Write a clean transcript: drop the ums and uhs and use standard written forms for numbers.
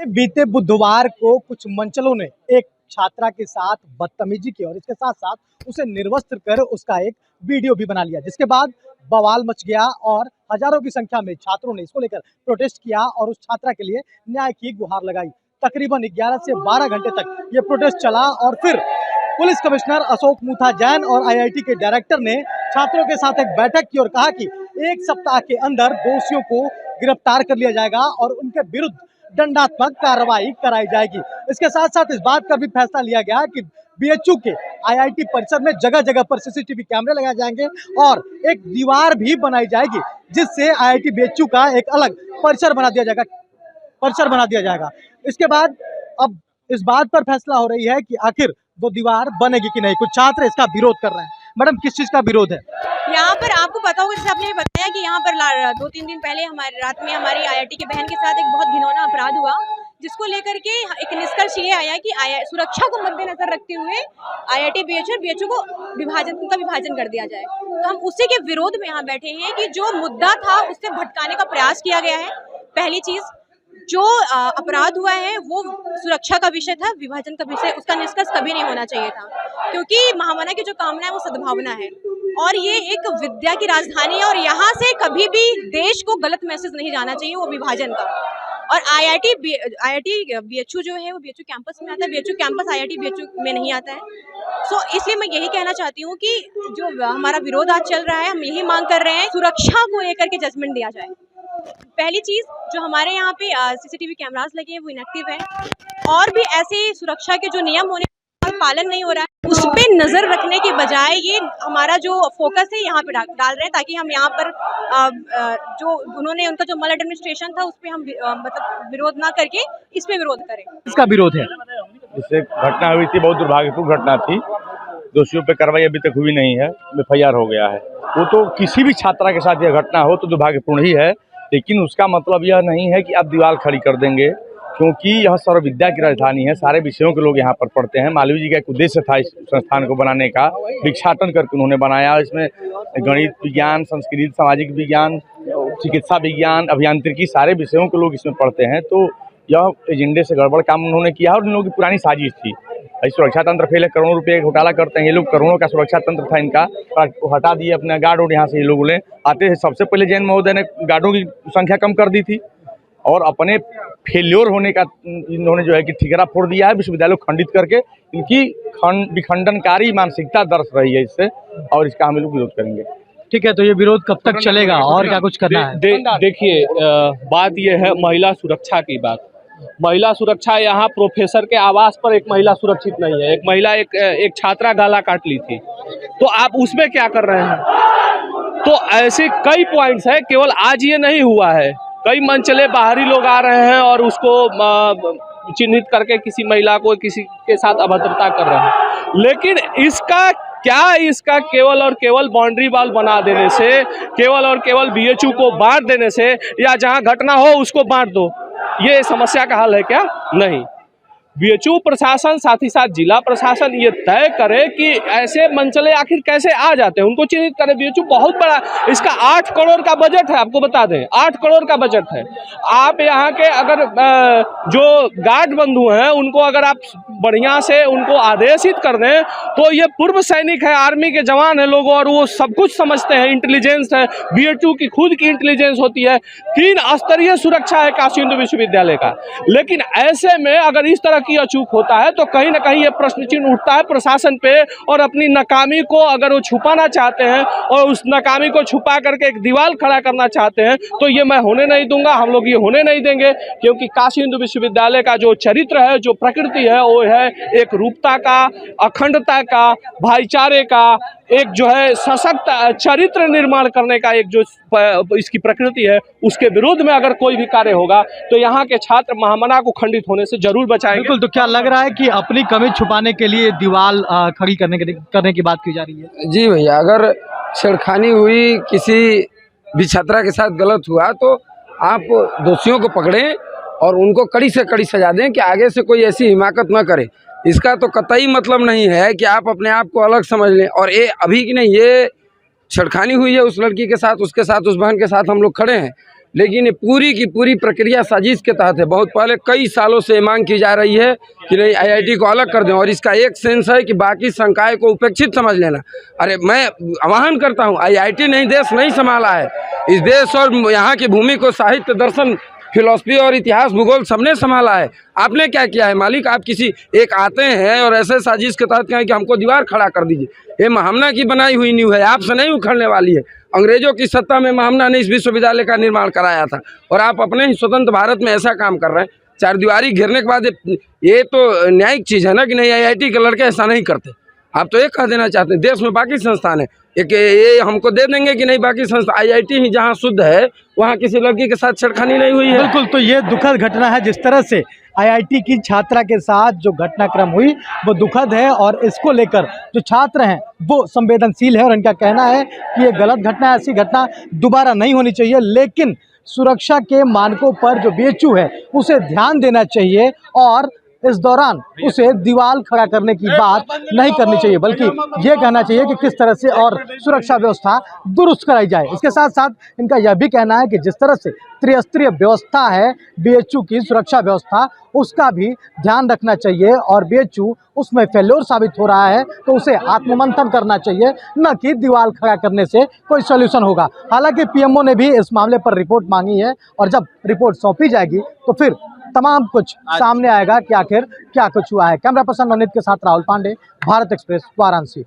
बीते बुधवार को कुछ मंचलों ने एक छात्रा के साथ बदतमीजी की और इसके साथ साथ उसे निर्वस्त्र कर उसका एक वीडियो भी बना लिया, जिसके बाद बवाल मच गया और हजारों की संख्या में छात्रों ने इसको लेकर प्रोटेस्ट किया और उस छात्रा के लिए न्याय की गुहार लगाई। तकरीबन 11 से 12 घंटे तक ये प्रोटेस्ट चला और फिर पुलिस कमिश्नर अशोक मूथा जैन और आईआईटी के डायरेक्टर ने छात्रों के साथ एक बैठक की और कहा कि एक सप्ताह के अंदर दोषियों को गिरफ्तार कर लिया जाएगा और उनके विरुद्ध दंडात्मक कार्रवाई कराई जाएगी। इसके साथ साथ इस बात का भी फैसला लिया गया कि बीएचयू के आईआईटी परिसर में जगह जगह पर सीसीटीवी कैमरे लगाए जाएंगे और एक दीवार भी बनाई जाएगी जिससे आईआईटी बीएचयू का एक अलग परिसर बना दिया जाएगा। इसके बाद अब इस बात पर फैसला हो रही है कि आखिर वो दीवार बनेगी कि नहीं। कुछ छात्र इसका विरोध कर रहे हैं। मैडम, किस चीज का विरोध है? यहाँ पर आपको पता होगा, जैसे आपने बताया कि यहाँ पर 2-3 दिन पहले रात में हमारी आईआईटी की बहन के साथ एक बहुत घिनौना अपराध हुआ, जिसको लेकर के एक निष्कर्ष ये आया कि सुरक्षा को मद्देनजर रखते हुए आईआईटी बीएचयू को विभाजन कर दिया जाए। तो हम उसी के विरोध में यहाँ बैठे हैं कि जो मुद्दा था उससे भटकाने का प्रयास किया गया है। पहली चीज, जो अपराध हुआ है वो सुरक्षा का विषय था, विभाजन का विषय, उसका निष्कर्ष कभी नहीं होना चाहिए था, क्योंकि महामना की जो कामना है वो सद्भावना है और ये एक विद्या की राजधानी है और यहाँ से कभी भी देश को गलत मैसेज नहीं जाना चाहिए वो विभाजन का। और आईआईटी बीएचयू जो है वो बीएचयू कैंपस में आता है, बीएचयू कैंपस आईआईटी बीएचयू में नहीं आता है। इसलिए मैं यही कहना चाहती हूँ कि जो हमारा विरोध आज चल रहा है, हम यही मांग कर रहे हैं सुरक्षा को लेकर के जजमेंट दिया जाए। पहली चीज, जो हमारे यहाँ पे सीसीटीवी कैमरास लगे हैं वो इनएक्टिव है और भी ऐसे सुरक्षा के जो नियम होने पालन नहीं हो रहा है, उस पे नजर रखने के बजाय ये हमारा जो फोकस है यहाँ पे डाल रहे हैं, ताकि हम यहाँ पर जो उन्होंने उनका जो मल एडमिनिस्ट्रेशन था उस पे हम मतलब विरोध ना करके इस पे विरोध करें। इसका विरोध है, इससे घटना हुई थी, बहुत दुर्भाग्यपूर्ण घटना थी। दोषियों पे कार्रवाई अभी तक हुई नहीं है, एफआईआर हो गया है। वो तो किसी भी छात्रा के साथ यह घटना हो तो दुर्भाग्यपूर्ण ही है, लेकिन उसका मतलब यह नहीं है कि आप दीवार खड़ी कर देंगे, क्योंकि यह सर्वविद्या की राजधानी है। सारे विषयों के लोग यहाँ पर पढ़ते हैं। मालवीय जी का एक उद्देश्य था इस संस्थान को बनाने का, भिक्षाटन करके उन्होंने बनाया। इसमें गणित विज्ञान, संस्कृत, सामाजिक विज्ञान, चिकित्सा विज्ञान, अभियांत्रिकी, सारे विषयों के लोग इसमें पढ़ते हैं। तो यह एजेंडे से गड़बड़ काम उन्होंने किया और इन लोगों की पुरानी साजिश थी। सुरक्षा तंत्र फेल है, करोड़ों रुपये घोटाला करते हैं ये लोग। करोड़ों का सुरक्षा तंत्र था इनका, हटा दिए अपने गार्ड और यहाँ से ये लोग आते थे। सबसे पहले जैन महोदय ने गार्डों की संख्या कम कर दी थी और अपने फेल्योर होने का इन्होंने जो है कि ठिकरा फोड़ दिया है। विश्वविद्यालय को खंडित करके इनकी विखंडनकारी मानसिकता दर्श रही है इससे, और इसका हम लोग विरोध करेंगे। ठीक है, तो ये विरोध कब तक चलेगा और क्या कुछ करना है? देखिए, बात ये है महिला सुरक्षा की बात। महिला सुरक्षा, यहाँ प्रोफेसर के आवास पर एक महिला सुरक्षित नहीं है। एक महिला एक छात्रा गाला काट ली थी, तो आप उसमें क्या कर रहे हैं? तो ऐसे कई पॉइंट्स है, केवल आज ये नहीं हुआ है। कई मंचले बाहरी लोग आ रहे हैं और उसको चिन्हित करके किसी महिला को किसी के साथ अभद्रता कर रहे हैं। लेकिन इसका केवल और केवल बाउंड्री वॉल बना देने से, केवल और केवल बीएचयू को बांट देने से, या जहां घटना हो उसको बांट दो, ये समस्या का हल है क्या? नहीं। बीएचयू प्रशासन, साथ ही साथ जिला प्रशासन ये तय करे कि ऐसे मंचले आखिर कैसे आ जाते हैं, उनको चिन्हित करे। बीएचयू बहुत बड़ा, इसका 8 करोड़ का बजट है, आपको बता दें 8 करोड़ का बजट है। आप यहाँ के अगर जो गार्ड बंधु हैं उनको अगर आप बढ़िया से उनको आदेशित कर दें, तो ये पूर्व सैनिक है, आर्मी के जवान है लोग, और वो सब कुछ समझते हैं, इंटेलिजेंस है। बीएचयू की खुद की इंटेलिजेंस होती है। 3 स्तरीय सुरक्षा है काशी हिंदू विश्वविद्यालय का। लेकिन ऐसे में अगर इस तरह की अचूक होता है तो कहीं ना कहीं ये प्रश्न चिन्ह उठता है प्रशासन पे, और अपनी नाकामी को अगर वो छुपाना चाहते हैं और उस नाकामी को छुपा करके एक दीवार खड़ा करना चाहते हैं, तो ये मैं होने नहीं दूंगा। हम लोग ये होने नहीं देंगे, क्योंकि काशी हिंदू विश्वविद्यालय का जो चरित्र है, जो प्रकृति है, वो है एक रूपता का, अखंडता का, भाईचारे का, एक जो है सशक्त चरित्र निर्माण करने का एक जो इसकी प्रकृति है, उसके विरुद्ध में अगर कोई भी कार्य होगा तो यहाँ के छात्र महामना को खंडित होने से जरूर बचाएंगे। बिल्कुल। तो क्या लग रहा है कि अपनी कमी छुपाने के लिए दीवार खड़ी करने की बात की जा रही है? जी भैया, अगर छेड़खानी हुई, किसी भी छात्रा के साथ गलत हुआ, तो आप दोषियों को पकड़ें और उनको कड़ी से कड़ी सजा दें कि आगे से कोई ऐसी हिमाकत न करे। इसका तो कतई मतलब नहीं है कि आप अपने आप को अलग समझ लें। और ये अभी की नहीं, ये छेड़खानी हुई है उस लड़की के साथ, उसके साथ, उस बहन के साथ हम लोग खड़े हैं, लेकिन ये पूरी की पूरी प्रक्रिया साजिश के तहत है। बहुत पहले कई सालों से मांग की जा रही है कि नहीं आईआईटी को अलग कर दें, और इसका एक सेंस है कि बाकी संकाय को उपेक्षित समझ लेना। अरे मैं आह्वान करता हूँ, आईआईटी नहीं देश नहीं संभाला है, इस देश और यहाँ की भूमि को साहित्य, दर्शन, फिलॉसफी और इतिहास, भूगोल सबने संभाला है। आपने क्या किया है मालिक? आप किसी एक आते हैं और ऐसे साजिश के तहत कहें कि हमको दीवार खड़ा कर दीजिए। ये महामना की बनाई हुई नींव है, आपसे नहीं उखड़ने वाली है। अंग्रेजों की सत्ता में महामना ने इस विश्वविद्यालय का निर्माण कराया था, और आप अपने ही स्वतंत्र भारत में ऐसा काम कर रहे हैं। चारदीवारी घेरने के बाद ये तो न्यायिक चीज़ है ना कि नहीं आईआईटी के लड़के ऐसा नहीं करते। आप तो ये कह देना चाहते हैं देश में बाकी संस्थान है, एक ये हमको दे देंगे कि नहीं बाकी संस्था, आईआईटी ही जहाँ शुद्ध है वहाँ किसी लड़की के साथ छेड़खानी नहीं हुई है। बिल्कुल, तो ये दुखद घटना है जिस तरह से आईआईटी की छात्रा के साथ जो घटनाक्रम हुई वो दुखद है, और इसको लेकर जो छात्र हैं वो संवेदनशील है और इनका कहना है कि ये गलत घटना है, ऐसी घटना दोबारा नहीं होनी चाहिए। लेकिन सुरक्षा के मानकों पर जो बीएचयू है उसे ध्यान देना चाहिए, और इस दौरान उसे दीवार खड़ा करने की बात नहीं करनी चाहिए, बल्कि ये कहना चाहिए कि किस तरह से और सुरक्षा व्यवस्था दुरुस्त कराई जाए। इसके साथ साथ इनका यह भी कहना है कि जिस तरह से त्रिस्तरीय व्यवस्था है बीएचयू की सुरक्षा व्यवस्था, उसका भी ध्यान रखना चाहिए, और बीएचयू उसमें फेल्योर साबित हो रहा है तो उसे आत्ममंथन करना चाहिए, न कि दीवार खड़ा करने से कोई सॉल्यूशन होगा। हालांकि पीएमओ ने भी इस मामले पर रिपोर्ट मांगी है, और जब रिपोर्ट सौंपी जाएगी तो फिर तमाम कुछ सामने आएगा कि आखिर क्या कुछ हुआ है। कैमरा पर्सन नवनीत के साथ राहुल पांडे, भारत एक्सप्रेस, वाराणसी।